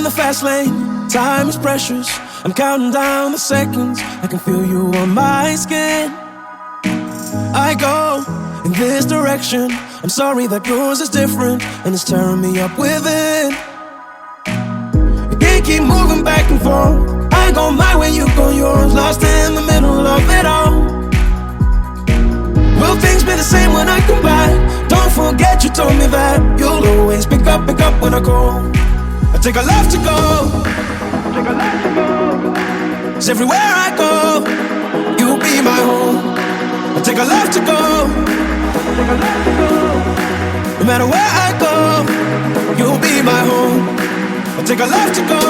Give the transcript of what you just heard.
in the fast lane. Time is precious, I'm counting down the seconds. I can feel you on my skin. I go in this direction. I'm sorry that yours is different, and it's tearing me up within. You can't keep moving back and forth. I go my way, you go yours, lost in the middle of it all. Will things be the same when I come back? Don't forget you told me that you'll always pick up when I call. I take a love to go. 'Cause everywhere I go, you'll be my home. I take a love to go. No matter where I go, you'll be my home. I take a love to go.